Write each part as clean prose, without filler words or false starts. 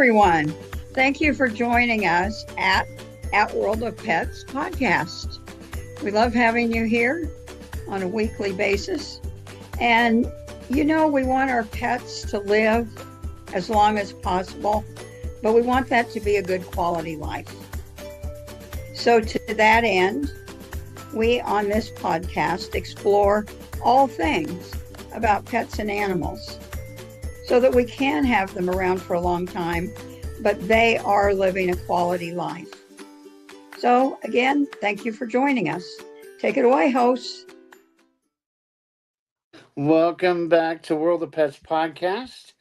everyone. Thank you for joining us at World of Pets podcast. We love having you here on a weekly basis. And we want our pets to live as long as possible, but we want that to be a good quality life. So to that end, we on this podcast explore all things about pets and animals so that we can have them around for a long time, but they are living a quality life. So again, thank you for joining us. Take it away, hosts. Welcome back to World of Pets podcast.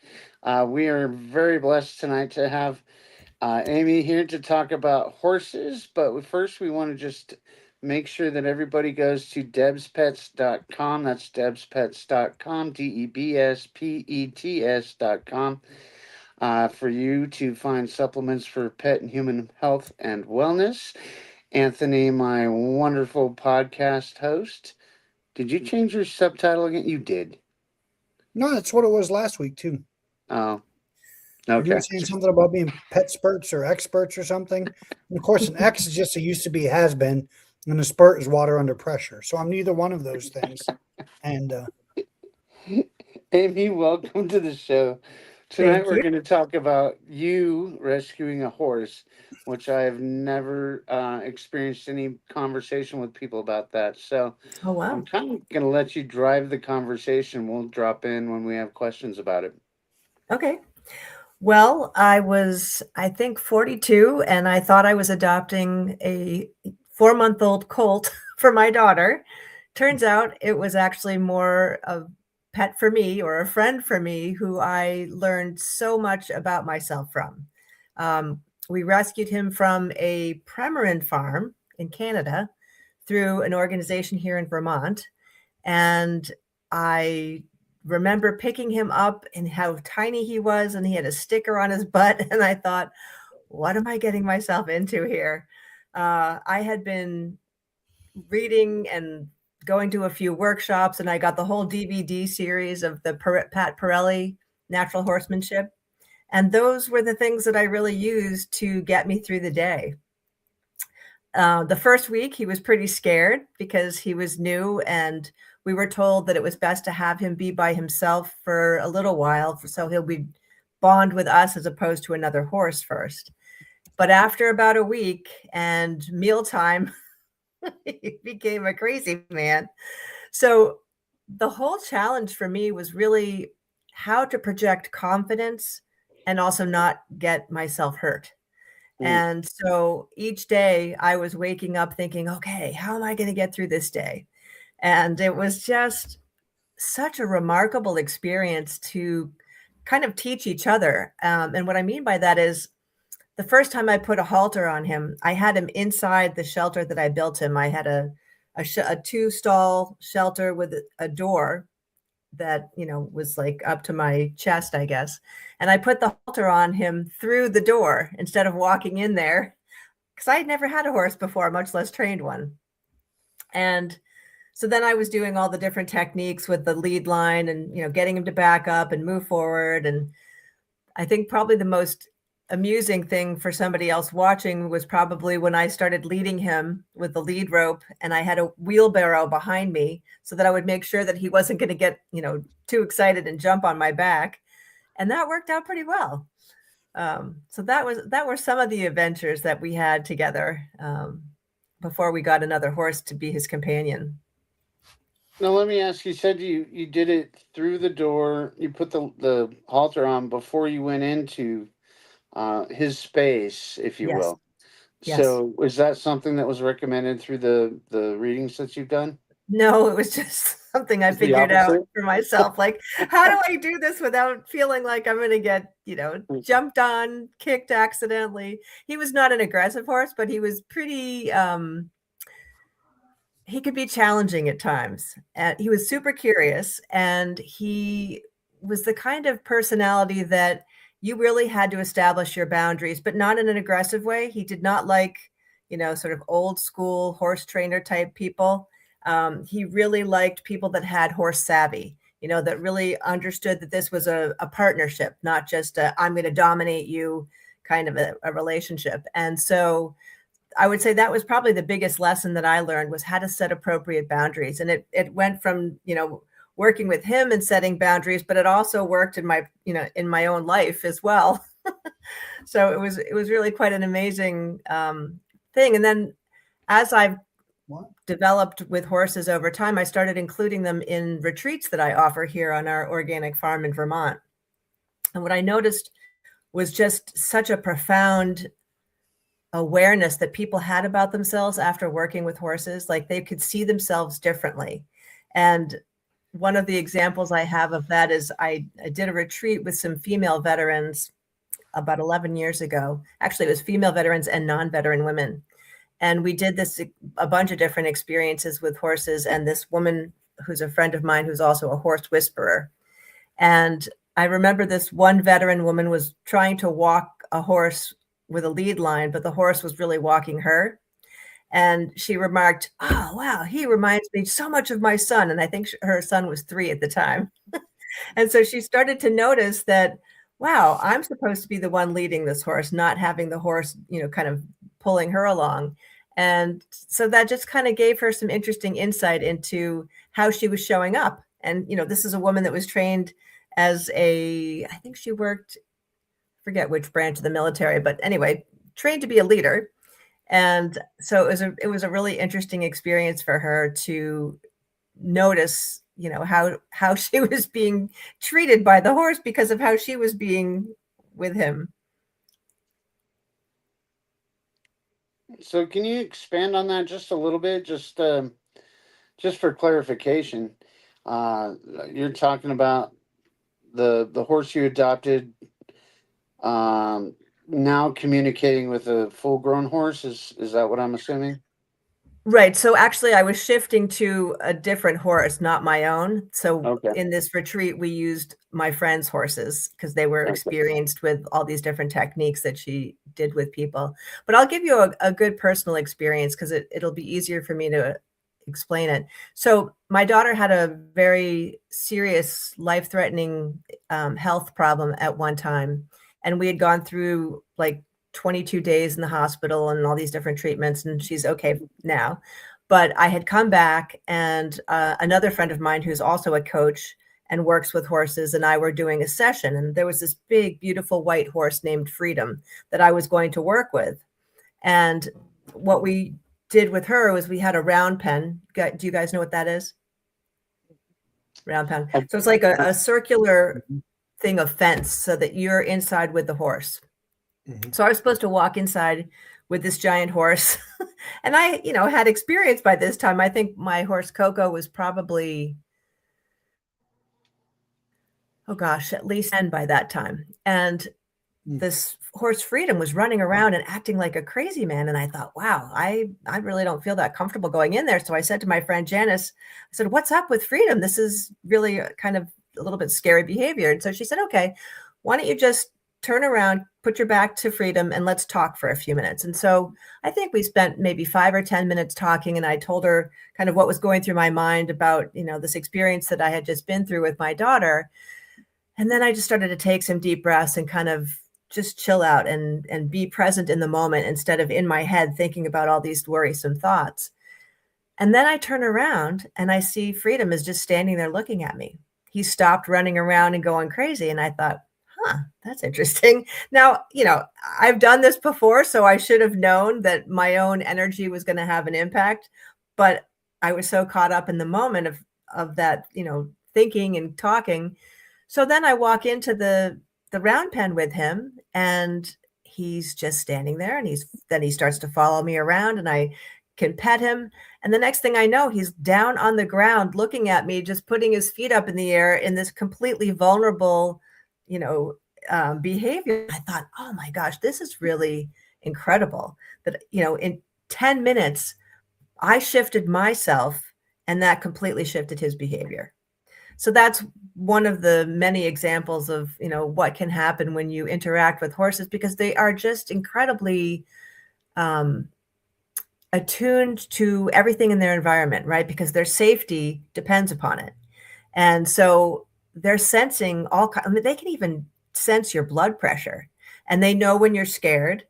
We are very blessed tonight to have Amy here to talk about horses. But first, we want to just make sure that everybody goes to debspets.com. That's debspets.com, debspets.com, for you to find supplements for pet and human health and wellness. Anthony, my wonderful podcast host. Did you change your subtitle again? You did. No, that's what it was last week, too. Oh, You okay. were saying something about being pet spurts or experts or something. And of course, an X is just a used to be has been, and a spurt is water under pressure. So I'm neither one of those things. And Amy, welcome to the show. Tonight we're going to talk about you rescuing a horse, which I have never experienced any conversation with people about that. So I'm kind of going to let you drive the conversation. We'll drop in when we have questions about it. Okay. Well, I was, I think, 42, and I thought I was adopting a 4-month-old colt for my daughter. Turns out it was actually more of pet for me or a friend for me who I learned so much about myself from. We rescued him from a Premarin farm in Canada through an organization here in Vermont. And I remember picking him up and how tiny he was, and he had a sticker on his butt. And I thought, what am I getting myself into here? I had been reading and going to a few workshops, and I got the whole DVD series of the Pat Pirelli Natural Horsemanship. And those were the things that I really used to get me through the day. The first week, he was pretty scared because he was new, and we were told that it was best to have him be by himself for a little while, so he'll be bond with us as opposed to another horse first. But after about a week and mealtime, he became a crazy man. So the whole challenge for me was really how to project confidence and also not get myself hurt. And so each day I was waking up thinking, okay, how am I going to get through this day? And it was just such a remarkable experience to kind of teach each other. And what I mean by that is the first time I put a halter on him, I had him inside the shelter that I built him. I had a 2-stall shelter with a door that, was like up to my chest, I guess. And I put the halter on him through the door instead of walking in there because I had never had a horse before, much less trained one. And so then I was doing all the different techniques with the lead line and, getting him to back up and move forward. And I think probably the most amusing thing for somebody else watching was probably when I started leading him with the lead rope and I had a wheelbarrow behind me so that I would make sure that he wasn't going to get, too excited and jump on my back. And that worked out pretty well. So that were some of the adventures that we had together before we got another horse to be his companion. Now, let me ask you, said you did it through the door. You put the halter on before you went into his space, if you will. Yes. So is that something that was recommended through the readings that you've done? No, it was just something I figured out for myself. Like, how do I do this without feeling like I'm going to get, jumped on, kicked accidentally? He was not an aggressive horse, but he was pretty, he could be challenging at times. He was super curious, and he was the kind of personality that you really had to establish your boundaries, but not in an aggressive way. He did not like, sort of old school horse trainer type people. He really liked people that had horse savvy. that really understood that this was a partnership, not just I'm going to dominate you kind of a relationship. And so I would say that was probably the biggest lesson that I learned, was how to set appropriate boundaries. And it went from, working with him and setting boundaries, but it also worked in my own life as well. So it was really quite an amazing thing. And then as I've developed with horses over time, I started including them in retreats that I offer here on our organic farm in Vermont. And what I noticed was just such a profound awareness that people had about themselves after working with horses. Like, they could see themselves differently. And one of the examples I have of that is I did a retreat with some female veterans about 11 years ago. Actually, it was female veterans and non-veteran women. And we did a bunch of different experiences with horses. And this woman who's a friend of mine, who's also a horse whisperer. And I remember this one veteran woman was trying to walk a horse with a lead line, but the horse was really walking her. And she remarked, "Oh, wow, he reminds me so much of my son." And I think her son was 3 at the time. And so she started to notice that, wow, I'm supposed to be the one leading this horse, not having the horse, kind of pulling her along. And so that just kind of gave her some interesting insight into how she was showing up. And, this is a woman that was trained as I think she worked, forget which branch of the military, but anyway, trained to be a leader. And so it was a really interesting experience for her to notice, how she was being treated by the horse because of how she was being with him. So can you expand on that just a little bit, just for clarification? You're talking about the horse you adopted now communicating with a full-grown horse. Is that what I'm assuming? Right. So actually, I was shifting to a different horse, not my own. So Okay. in this retreat, we used my friend's horses because they were Okay. experienced with all these different techniques that she did with people. But I'll give you a good personal experience because it'll be easier for me to explain it. So my daughter had a very serious, life-threatening health problem at one time. And we had gone through like 22 days in the hospital and all these different treatments, and she's okay now. But I had come back, and another friend of mine who's also a coach and works with horses and I were doing a session, and there was this big, beautiful white horse named Freedom that I was going to work with. And what we did with her was we had a round pen. Do you guys know what that is? Round pen. So it's like a circular thing of fence so that you're inside with the horse. Mm-hmm. So I was supposed to walk inside with this giant horse. And I, had experience by this time. I think my horse Coco was probably, at least 10 by that time. And this horse Freedom was running around and acting like a crazy man. And I thought, wow, I really don't feel that comfortable going in there. So I said to my friend Janice, I said, "What's up with Freedom? This is really kind of a little bit scary behavior." And so she said, "Okay, why don't you just turn around, put your back to Freedom, and let's talk for a few minutes." And so I think we spent maybe 5 or 10 minutes talking, and I told her kind of what was going through my mind about, this experience that I had just been through with my daughter. And then I just started to take some deep breaths and kind of just chill out and be present in the moment instead of in my head thinking about all these worrisome thoughts. And then I turn around and I see Freedom is just standing there looking at me. He stopped running around and going crazy. And I thought, that's interesting. Now, I've done this before, so I should have known that my own energy was going to have an impact. But I was so caught up in the moment of that, thinking and talking. So then I walk into the round pen with him, and he's just standing there, and then he starts to follow me around, and I can pet him. And the next thing I know, he's down on the ground looking at me, just putting his feet up in the air in this completely vulnerable behavior. I thought, oh my gosh, this is really incredible that, in 10 minutes, I shifted myself and that completely shifted his behavior. So that's one of the many examples of, what can happen when you interact with horses, because they are just incredibly attuned to everything in their environment, right? Because their safety depends upon it. And so they're sensing I mean, they can even sense your blood pressure, and they know when you're scared.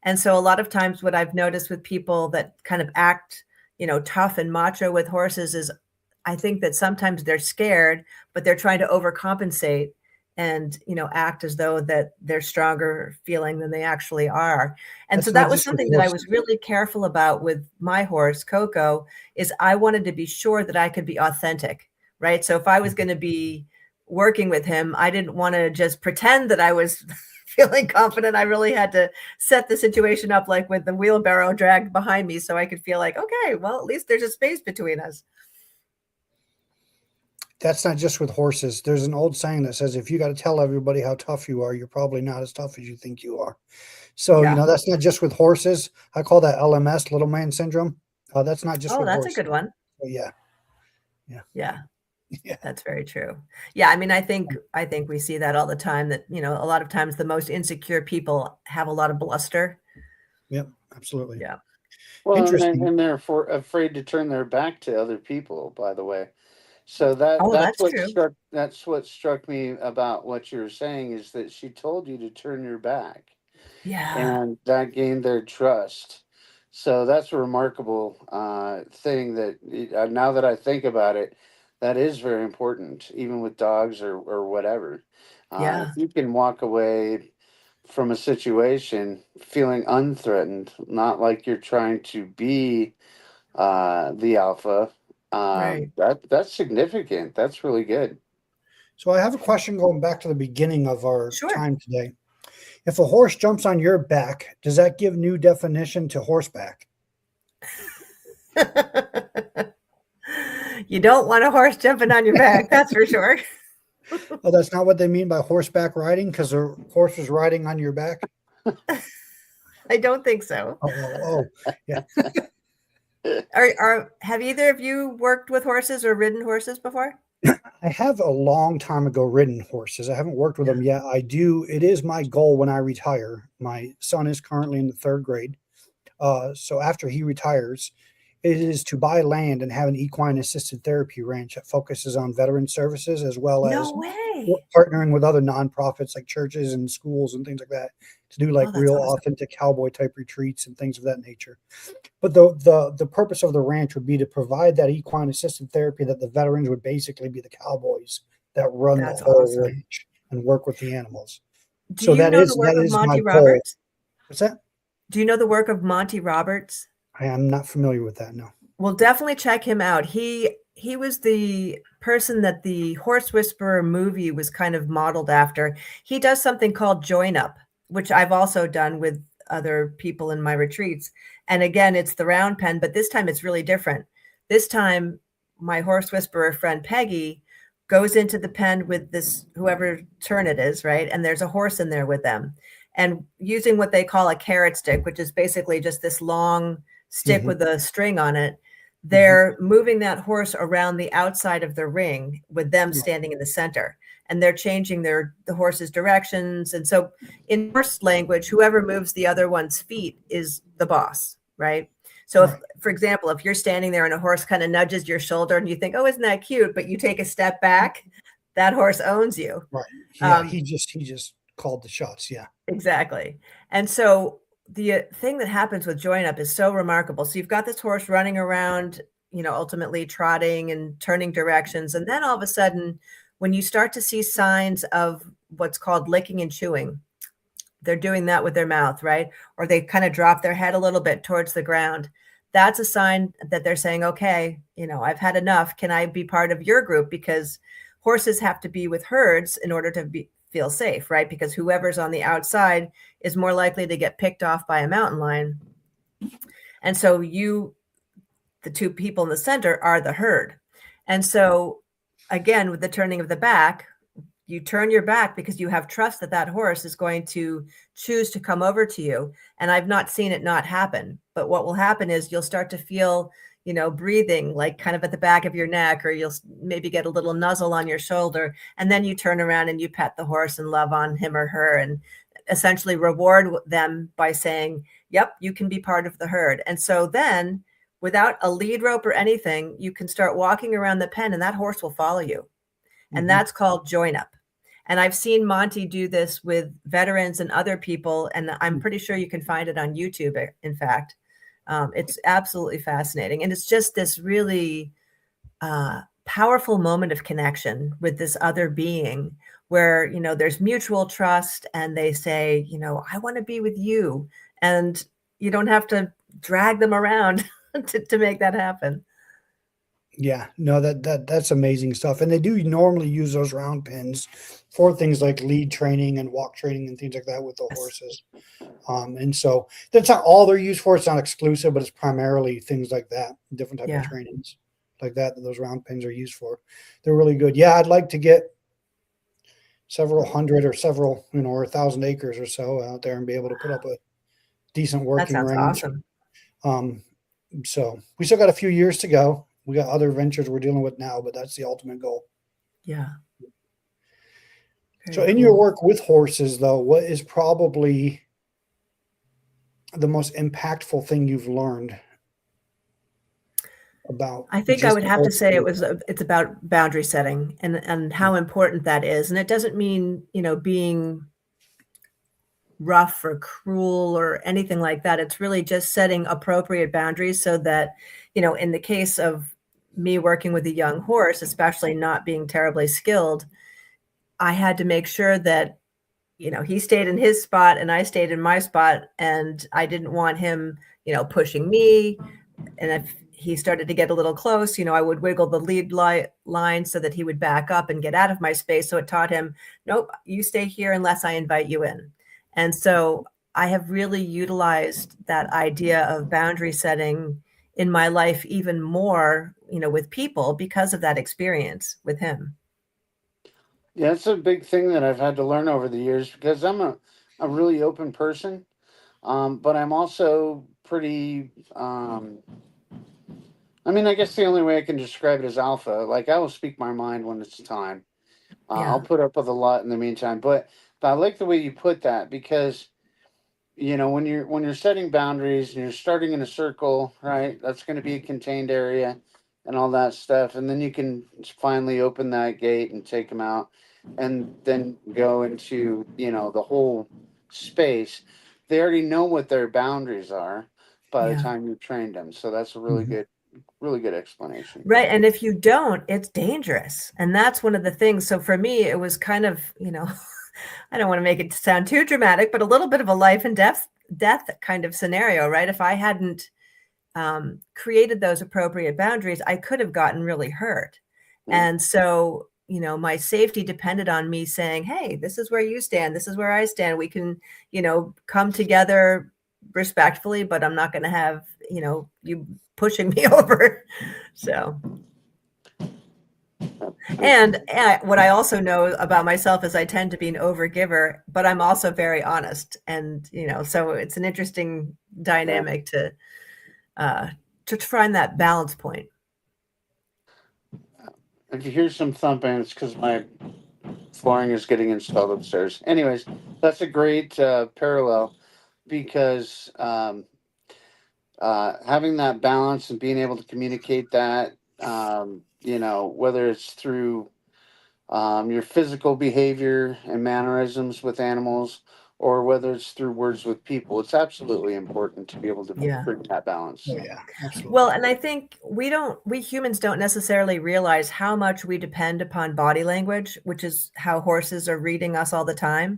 And so a lot of times what I've noticed with people that kind of act, tough and macho with horses is I think that sometimes they're scared, but they're trying to overcompensate and, act as though that they're stronger feeling than they actually are. And so That's not that was just with something that I was horses. really careful about with my horse, Coco, is I wanted to be sure that I could be authentic, right? So if I was going to be working with him, I didn't want to just pretend that I was feeling confident. I really had to set the situation up like with the wheelbarrow dragged behind me so I could feel like, okay, well, at least there's a space between us. That's not just with horses. There's an old saying that says, if you got to tell everybody how tough you are, you're probably not as tough as you think you are. So, Yeah. that's not just with horses. I call that LMS, little man syndrome. That's not just Oh, with that's a horses. good one. So, yeah. Yeah. Yeah. That's very true. Yeah, I mean, I think we see that all the time that, a lot of times the most insecure people have a lot of bluster. Yep. Absolutely. Yeah. Well, Interesting. and they're afraid to turn their back to other people, by the way. So Oh, that's true. that's what struck me about what you were saying, is that she told you to turn your back, Yeah. and that gained their trust. So that's a remarkable thing that now that I think about it, that is very important, even with dogs or whatever. Yeah. If you can walk away from a situation feeling unthreatened, not like you're trying to be the alpha, Right. that's significant. That's really good. So, I have a question going back to the beginning of our Sure. time today. If a horse jumps on your back, does that give new definition to horseback? You don't want a horse jumping on your back, that's for sure. Oh, that's not what they mean by horseback riding, because the horse is riding on your back? I don't think so. Oh, yeah. Have either of you worked with horses or ridden horses before? I have a long time ago ridden horses. I haven't worked with them yet. I do. It is my goal when I retire. My son is currently in the third grade. So after he retires, it is to buy land and have an equine assisted therapy ranch that focuses on veteran services, as well as No way. partnering with other nonprofits like churches and schools and things like that to do like Oh, that's real awesome. authentic cowboy type retreats and things of that nature. But the purpose of the ranch would be to provide that equine assisted therapy that the veterans would basically be the cowboys that run the That's whole awesome. ranch and work with the animals. Do So you that know the is work of my Monty goal. Roberts? What's that? Do you know the work of Monty Roberts? I am not familiar with that. No. Well, definitely check him out. He was the person that the Horse Whisperer movie was kind of modeled after. He does something called Join Up, which I've also done with other people in my retreats. And again, it's the round pen, but this time it's really different. This time, my Horse Whisperer friend Peggy goes into the pen with this whoever turn it is, right? And there's a horse in there with them. And using what they call a carrot stick, which is basically just this long stick with a string on it, they're moving that horse around the outside of the ring with them standing in the center, and they're changing the horse's directions. And so in horse language, whoever moves the other one's feet is the boss, right? So if, for example, if you're standing there and a horse kind of nudges your shoulder and you think, oh, isn't that cute? But you take a step back, that horse owns you. Right. Yeah. He just called the shots. Yeah. Exactly. And so the thing that happens with Join Up is so remarkable. So you've got this horse running around, ultimately trotting and turning directions. And then all of a sudden, when you start to see signs of what's called licking and chewing, they're doing that with their mouth, right? Or they kind of drop their head a little bit towards the ground. That's a sign that they're saying, okay, I've had enough. Can I be part of your group? Because horses have to be with herds in order to feel safe, right? Because whoever's on the outside is more likely to get picked off by a mountain lion. And so the two people in the center are the herd. And so again, with the turning of the back, you turn your back because you have trust that that horse is going to choose to come over to you. And I've not seen it not happen. But what will happen is you'll start to feel, breathing like kind of at the back of your neck, or you'll maybe get a little nuzzle on your shoulder. And then you turn around and you pet the horse and love on him or her and essentially reward them by saying, yep, you can be part of the herd. And so then without a lead rope or anything, you can start walking around the pen and that horse will follow you. and that's called join up. And I've seen Monty do this with veterans and other people, and I'm pretty sure you can find it on YouTube, in fact. It's absolutely fascinating. And it's just this really powerful moment of connection with this other being where, you know, there's mutual trust and they say, you know, I want to be with you. And you don't have to drag them around to make that happen. Yeah, no, that's amazing stuff. And they do normally use those round pins for things like lead training and walk training and things like that with the horses. And so that's not all they're used for. It's not exclusive, but it's primarily things like that, different type of trainings like that those round pins are used for. They're really good. Yeah, I'd like to get several hundred or several, you know, or 1,000 acres or so out there and be able to put up a decent working That sounds range. awesome. So we still got a few years to go. We got other ventures we're dealing with now, but that's the ultimate goal. Yeah. So in your work with horses, though, what is probably the most impactful thing you've learned about? I think I would have to say it's about boundary setting and how important that is. And it doesn't mean, you know, being rough or cruel or anything like that. It's really just setting appropriate boundaries so that, you know, in the case of me working with a young horse, especially not being terribly skilled, I had to make sure that, you know, he stayed in his spot and I stayed in my spot, and I didn't want him, you know, pushing me. And if he started to get a little close, you know, I would wiggle the lead line so that he would back up and get out of my space. So it taught him, nope, you stay here unless I invite you in. And so I have really utilized that idea of boundary setting in my life even more, you know, with people because of that experience with him. Yeah, it's a big thing that I've had to learn over the years because I'm a really open person, but I'm also pretty. I mean, I guess the only way I can describe it is alpha. Like I will speak my mind when it's time. I'll put up with a lot in the meantime, but I like the way you put that because you know when you're setting boundaries and you're starting in a circle, right? That's going to be a contained area and all that stuff, and then you can finally open that gate and take them out, and then go into the whole space. They already know what their boundaries are by the time you've trained them, so that's a really good explanation. Right. And if you don't, it's dangerous. And that's one of the things. So for me, it was kind of, you know, I don't want to make it sound too dramatic, but a little bit of a life and death kind of scenario, right? If I hadn't created those appropriate boundaries, I could have gotten really hurt. And so, you know, my safety depended on me saying, hey, this is where you stand. This is where I stand. We can, you know, come together respectfully, but I'm not going to have, you know, you pushing me over. So, and what I also know about myself is I tend to be an overgiver, but I'm also very honest. And, you know, so it's an interesting dynamic to find that balance point. If you hear some thumping, it's because my flooring is getting installed upstairs. Anyways, that's a great parallel because having that balance and being able to communicate that, you know, whether it's through your physical behavior and mannerisms with animals, or whether it's through words with people, it's absolutely important to be able to bring that balance. Oh yeah, absolutely. Well, and I think we humans don't necessarily realize how much we depend upon body language, which is how horses are reading us all the time.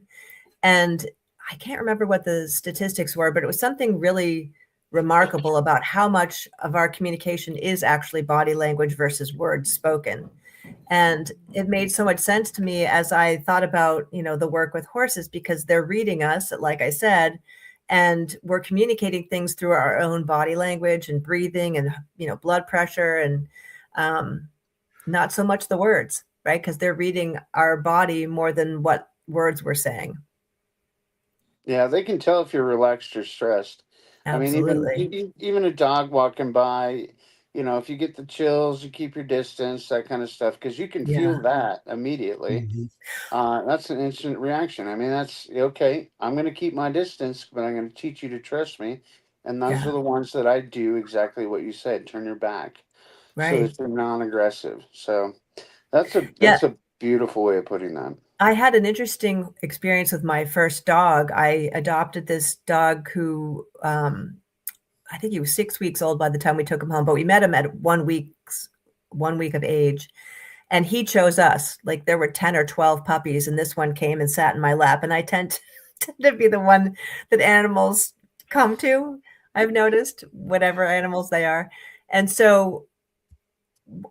And I can't remember what the statistics were, but it was something really remarkable about how much of our communication is actually body language versus words spoken. And it made so much sense to me as I thought about, you know, the work with horses, because they're reading us, like I said, and we're communicating things through our own body language and breathing and, you know, blood pressure and not so much the words, right? Because they're reading our body more than what words we're saying. Yeah, they can tell if you're relaxed or stressed. Absolutely. I mean, even a dog walking by, you know, if you get the chills, you keep your distance, that kind of stuff, because you can feel that immediately. That's an instant reaction. I mean, that's okay. I'm going to keep my distance, but I'm going to teach you to trust me. And those are the ones that I do exactly what you said. Turn your back, so Right. it's non-aggressive. So that's a beautiful way of putting that. I had an interesting experience with my first dog. I adopted this dog who, I think he was 6 weeks old by the time we took him home, but we met him at 1 week of age, and he chose us. Like, there were 10 or 12 puppies, and this one came and sat in my lap, and I tend to be the one that animals come to, I've noticed, whatever animals they are. And so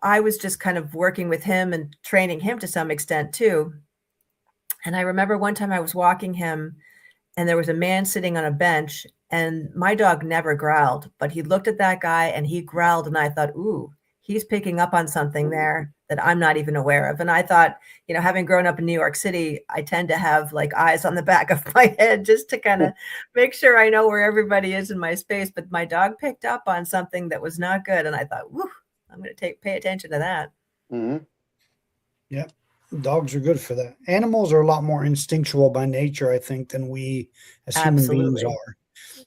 I was just kind of working with him and training him to some extent too. And I remember one time I was walking him, and there was a man sitting on a bench, and my dog never growled, but he looked at that guy and he growled, and I thought, ooh, he's picking up on something there that I'm not even aware of. And I thought, having grown up in New York City, I tend to have like eyes on the back of my head just to kind of make sure I know where everybody is in my space. But my dog picked up on something that was not good, and I thought, woo, I'm going to pay attention to that. Mm-hmm. Yeah. Dogs are good for that. Animals are a lot more instinctual by nature, I think, than we as human beings are.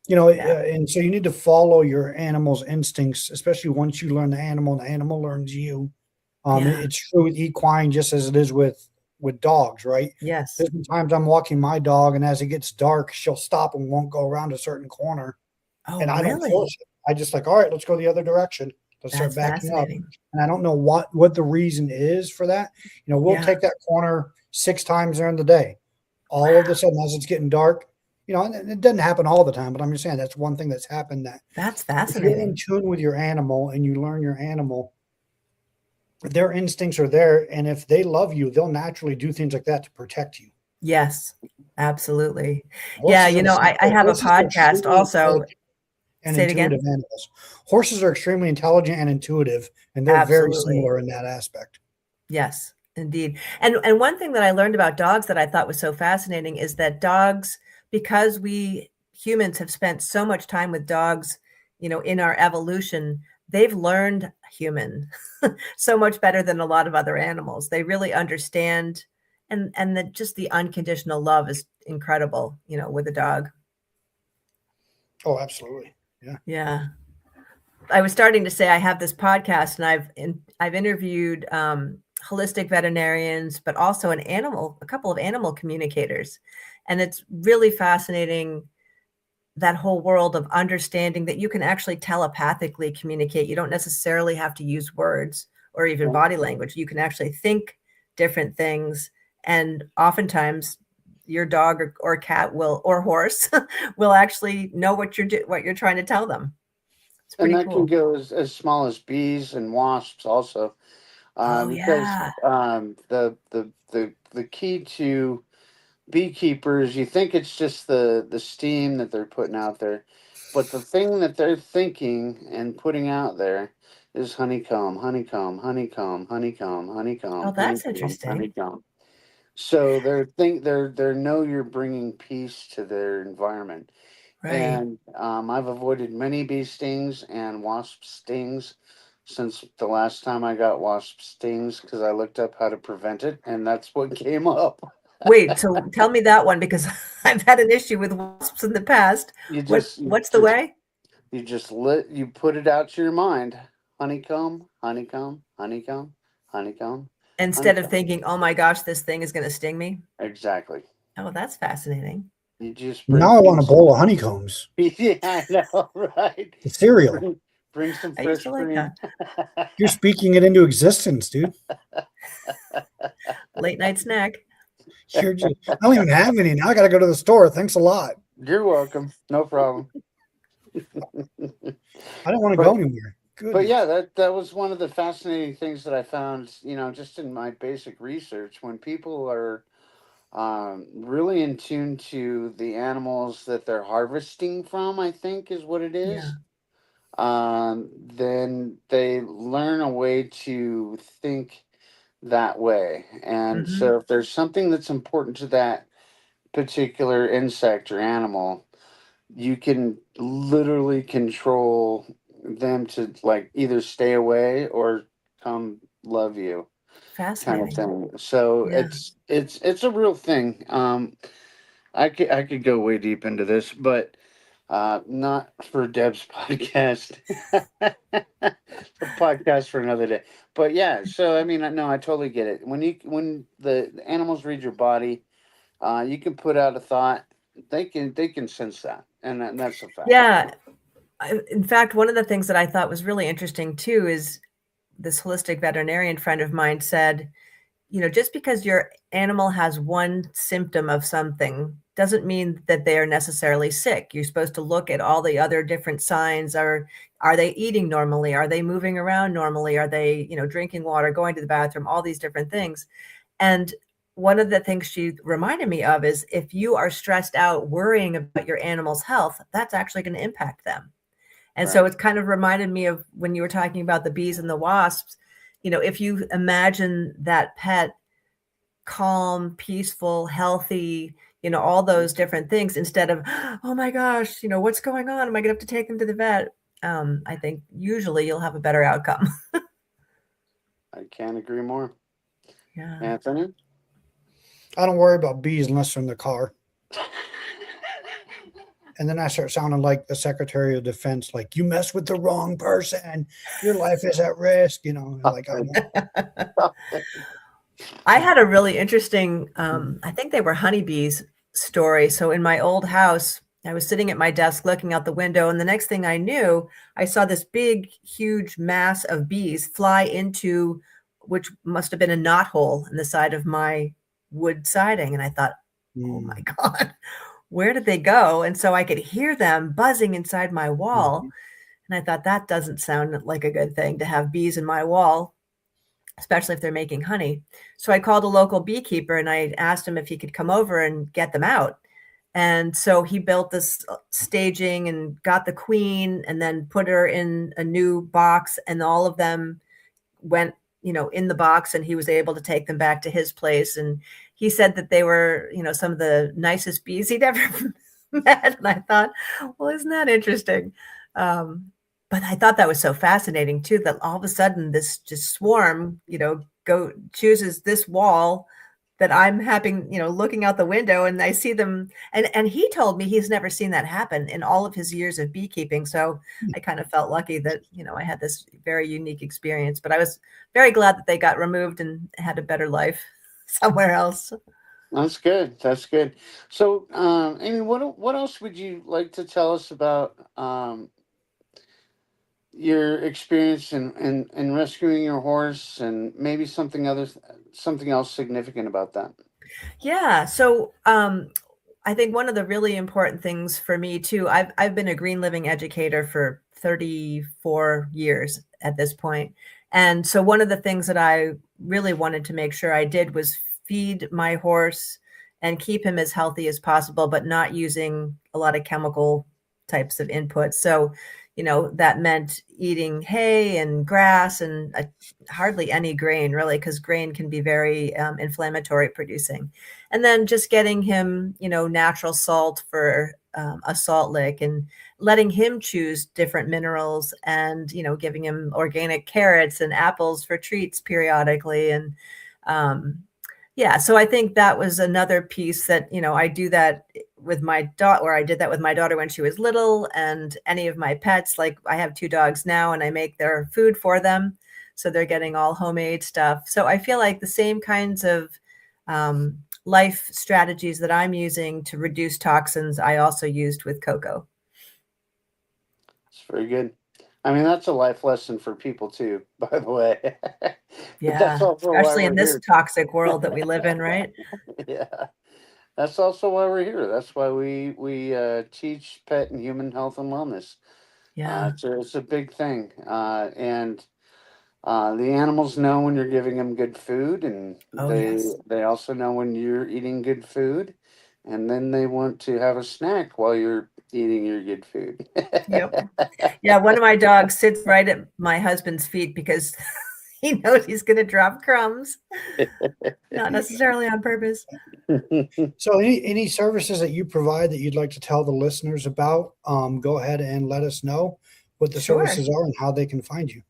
And so you need to follow your animal's instincts, especially once you learn the animal and the animal learns you. It's true with equine just as it is with dogs, right? Yes. There's been times I'm walking my dog, and as it gets dark, she'll stop and won't go around a certain corner. Oh, and I really? don't force it. I just like, all right, let's go the other direction. Let's start backing up. And I don't know what the reason is for that. We'll take that corner 6 times during the day. All of a sudden, as it's getting dark, and it doesn't happen all the time, but I'm just saying that's one thing that's happened. That's if you're fascinating. in tune with your animal and you learn your animal, their instincts are there. And if they love you, they'll naturally do things like that to protect you. Yes, absolutely. Horses I have a podcast also. And intuitive animals. Horses are extremely intelligent and intuitive, and they're very similar in that aspect. Yes, indeed. And one thing that I learned about dogs that I thought was so fascinating is that dogs, because we humans have spent so much time with dogs, in our evolution, they've learned human so much better than a lot of other animals. They really understand, and that just the unconditional love is incredible, with a dog. Oh, absolutely. Yeah. I was starting to say I have this podcast, and I've interviewed holistic veterinarians, but also a couple of animal communicators. And it's really fascinating, that whole world of understanding that you can actually telepathically communicate. You don't necessarily have to use words or even body language. You can actually think different things. And oftentimes your dog or cat or horse will actually know what you're trying to tell them. It's pretty and that cool. can go as small as bees and wasps also. Because the key to beekeepers, you think it's just the steam that they're putting out there, but the thing that they're thinking and putting out there is honeycomb, honeycomb, honeycomb, honeycomb, honeycomb. Oh, that's honeycomb, interesting. honeycomb. So they're know you're bringing peace to their environment. Right. And I've avoided many bee stings and wasp stings since the last time I got wasp stings, because I looked up how to prevent it, and that's what came up. Wait, so tell me that one, because I've had an issue with wasps in the past. What's the way? You put it out to your mind. Honeycomb, honeycomb, honeycomb, honeycomb. Instead of thinking, oh my gosh, this thing is going to sting me. Exactly. Oh, that's fascinating. You just now I want a bowl of honeycombs. Yeah, I know, right? The cereal. Bring some fresh cream. You're speaking it into existence, dude. Late night snack. I don't even have any now. I got to go to the store. Thanks a lot. You're welcome. No problem. I don't want to go anywhere. Goodness. But yeah, that was one of the fascinating things that I found, just in my basic research. When people are really in tune to the animals that they're harvesting from, I think is what it is. Yeah. Then they learn a way to think that way. And so if there's something that's important to that particular insect or animal, you can literally control them to like either stay away or come love you. Fascinating. Kind of thing. So it's a real thing. I could go way deep into this, but Not for Deb's podcast. A podcast for another day. But yeah, so I mean, no, I totally get it. When the animals read your body, you can put out a thought. They can sense that, and that's a fact. Yeah. In fact, one of the things that I thought was really interesting too is this holistic veterinarian friend of mine said, just because your animal has one symptom of something doesn't mean that they are necessarily sick. You're supposed to look at all the other different signs. Are they eating normally? Are they moving around normally? Are they, drinking water, going to the bathroom, all these different things? And one of the things she reminded me of is if you are stressed out worrying about your animal's health, that's actually going to impact them. And so Right. it's kind of reminded me of when you were talking about the bees and the wasps. If you imagine that pet calm, peaceful, healthy, all those different things instead of, oh my gosh, what's going on? Am I going to have to take them to the vet? I think usually you'll have a better outcome. I can't agree more. Yeah. Anthony? I don't worry about bees unless they're in the car. And then I start sounding like the Secretary of Defense, like, you mess with the wrong person, your life is at risk, like I had a really interesting, I think they were honeybees story. So in my old house, I was sitting at my desk looking out the window, and the next thing I knew, I saw this big, huge mass of bees fly into, which must have been a knothole in the side of my wood siding. And I thought, oh my God, where did they go? And so I could hear them buzzing inside my wall. And I thought, that doesn't sound like a good thing to have bees in my wall, especially if they're making honey. So I called a local beekeeper and I asked him if he could come over and get them out. And so he built this staging and got the queen and then put her in a new box, and all of them went, in the box, and he was able to take them back to his place. And he said that they were, some of the nicest bees he'd ever met. And I thought, well, isn't that interesting? But I thought that was so fascinating too, that all of a sudden this just swarm, chooses this wall that I'm having, looking out the window, and I see them. And he told me he's never seen that happen in all of his years of beekeeping. So I kind of felt lucky that, I had this very unique experience, but I was very glad that they got removed and had a better life somewhere else. That's good. That's good. So, Amy, what else would you like to tell us about your experience in rescuing your horse, and maybe something else significant about that? Yeah. So I think one of the really important things for me too, I've been a green living educator for 34 years at this point. And so one of the things that I really wanted to make sure I did was feed my horse and keep him as healthy as possible, but not using a lot of chemical types of input. So, that meant eating hay and grass and hardly any grain, really, because grain can be very inflammatory producing. And then just getting him, natural salt for a salt lick, and letting him choose different minerals, and, giving him organic carrots and apples for treats periodically. And yeah, so I think that was another piece that, I do that with my daughter, or I did that with my daughter when she was little, and any of my pets. Like, I have 2 dogs now, and I make their food for them. So they're getting all homemade stuff. So I feel like the same kinds of life strategies that I'm using to reduce toxins, I also used with Coco. It's very good. I mean, that's a life lesson for people too, by the way. But Yeah, that's also why especially in we're this here. toxic world that we live in, right? Yeah, that's also why we're here. That's why we teach pet and human health and wellness. Yeah. It's a big thing, and the animals know when you're giving them good food, and Oh, yes. they also know when you're eating good food, and then they want to have a snack while you're eating your good food. Yep. Yeah, one of my dogs sits right at my husband's feet because he knows he's going to drop crumbs, not necessarily on purpose. So any services that you provide that you'd like to tell the listeners about, go ahead and let us know what the Sure. services are and how they can find you.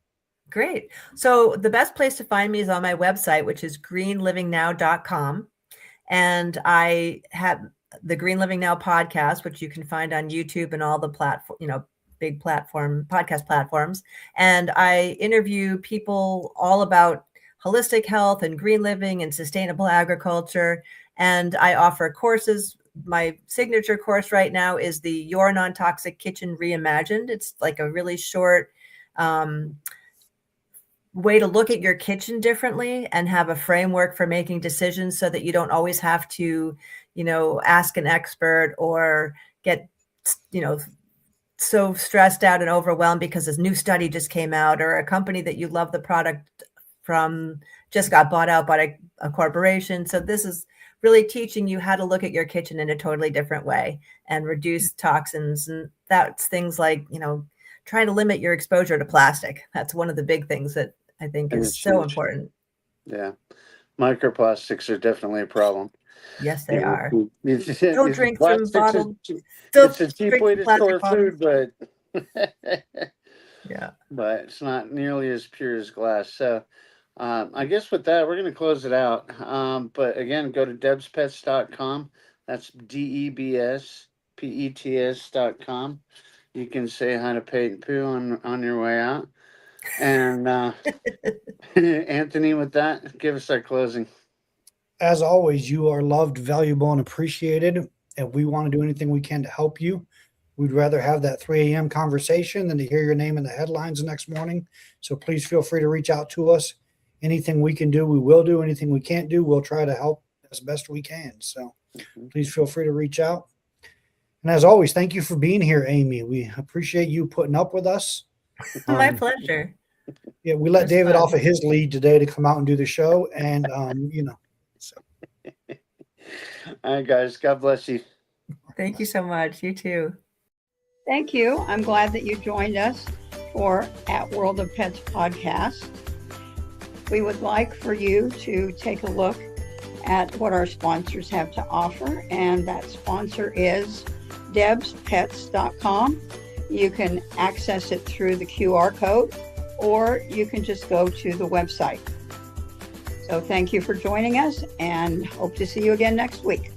Great. So the best place to find me is on my website, which is greenlivingnow.com. And I have the Green Living Now podcast, which you can find on YouTube and all the big podcast platforms. And I interview people all about holistic health and green living and sustainable agriculture. And I offer courses. My signature course right now is the Your Non-Toxic Kitchen Reimagined. It's like a really short way to look at your kitchen differently and have a framework for making decisions so that you don't always have to, ask an expert or get, so stressed out and overwhelmed because this new study just came out, or a company that you love the product from just got bought out by a corporation. So this is really teaching you how to look at your kitchen in a totally different way and reduce toxins. And that's things like, trying to limit your exposure to plastic. That's one of the big things that I think is so important. Yeah. Microplastics are definitely a problem. Yes, they are. Don't drink from bottled. It's a cheap way to store food, but yeah, but it's not nearly as pure as glass. So I guess with that, we're going to close it out. But again, go to debspets.com. That's DEBSPETS.com. You can say hi to Pate and Pooh on your way out. And Anthony, with that, give us our closing. As always, you are loved, valuable, and appreciated, and we want to do anything we can to help you. We'd rather have that 3 a.m. conversation than to hear your name in the headlines the next morning. So please feel free to reach out to us. Anything we can do, we will do. Anything we can't do, we'll try to help as best we can. So please feel free to reach out. And as always, thank you for being here, Amy. We appreciate you putting up with us. My pleasure. Yeah, we let David off of his lead today to come out and do the show. And, so. All right, guys. God bless you. Thank you so much. You too. Thank you. I'm glad that you joined us for At World of Pets podcast. We would like for you to take a look at what our sponsors have to offer, and that sponsor is debspets.com. You can access it through the QR code, or you can just go to the website. So thank you for joining us, and hope to see you again next week.